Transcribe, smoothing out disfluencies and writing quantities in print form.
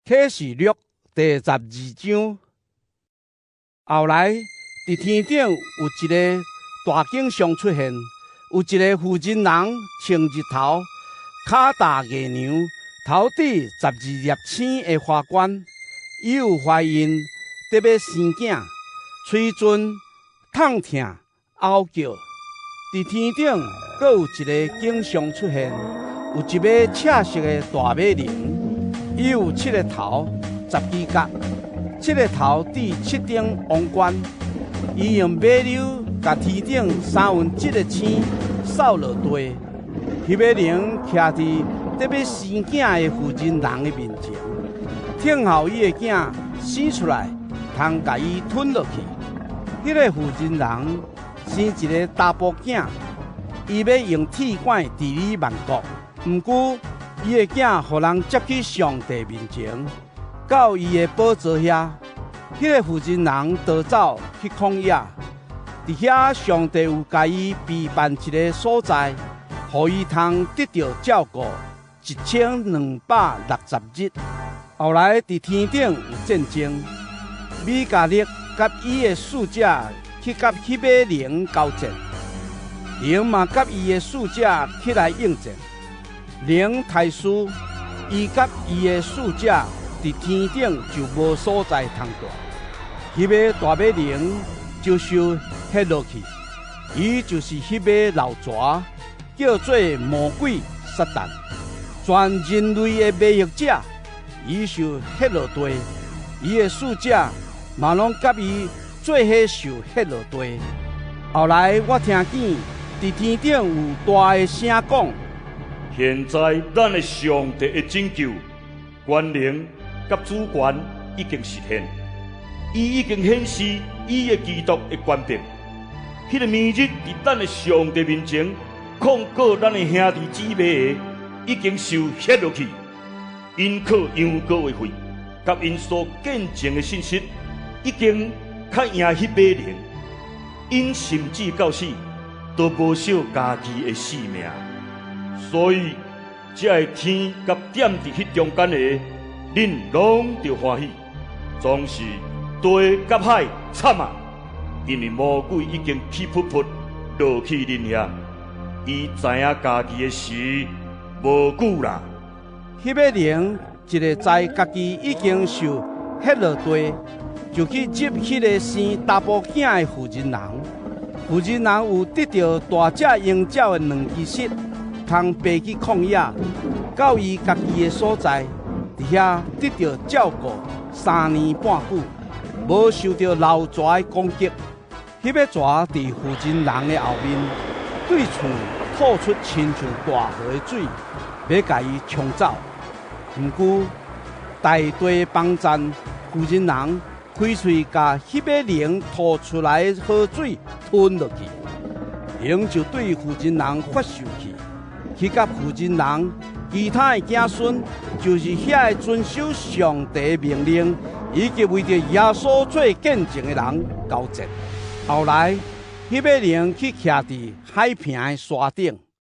启示录第12章。后来，伫天顶有一个大景象出现，有一个负责人穿日头，脚踏月娘，头顶12粒星的花冠。伊有怀孕，得要生囝，嘴唇痛痛嗷叫。伫天顶，阁有一个景象出现，有一尾赤色的大马羚，伊有7个头，10支角，7个头戴7顶王冠。伊用马溜甲天顶1/3的星扫落地。迄马羚徛伫得要生囝的负责人的面前，听候伊的囝生出来，通甲伊吞落去。迄个负责人生一个查甫囝，伊要用铁管治理万国。毋过，伊的囝互人接去上帝面前，到伊的宝座遐。迄个负责人逃走去旷野，伫遐上帝有甲伊备办一个所在，互伊通得到照顾1260日。后来伫天顶有战争，米迦勒甲伊的使者去甲迄马羚交战，羚嘛甲伊的使者起来应战。羚大输，伊甲伊的使者伫天顶就无所在通住。迄尾大马羚就受ฮ็落去，伊就是迄尾老蛇，叫做魔鬼撒旦，全人类的迷惑者。伊受ฮ็落地，伊的使者嘛拢甲伊做伙受ฮ็落地。后来我听见伫天顶有大的声讲：现在咱的上帝的拯救、权能甲主权已经实现，伊已经显示伊的基督的权柄。迄个明日伫咱的上帝面前控告咱的兄弟姊妹的，已经受ฮ็落去。因靠羊羔的血，甲因所见证的信息，已经较赢迄马羚。因甚至到死都无惜家己的性命。所以，这个天甲点伫迄中间的，恁拢着欢喜。总是地甲海惨啊！因为魔鬼已经气噗噗落去恁遐，伊知影家己的时无久啦。迄马羚一个知家己已经受ฮ็落地，就去接迄个生查甫囝的负责人。负责人有得到大只鹰鸟的2只翅，通飞去旷野，到伊家己的所在，伫遐得到照顾3年半久，无受到老蛇的攻击。迄尾蛇伫负责人的后面，对厝吐出亲像大河的水，要甲伊冲走。毋过，大地帮战，负责人开喙甲迄马羚吐出来的河水吞落去，羚就对负责人发生气，去甲负责人其他的子孙，就是遐个遵守上帝命令，以及为着耶稣做见证的人交战。后来，迄马羚去徛伫海平的山顶。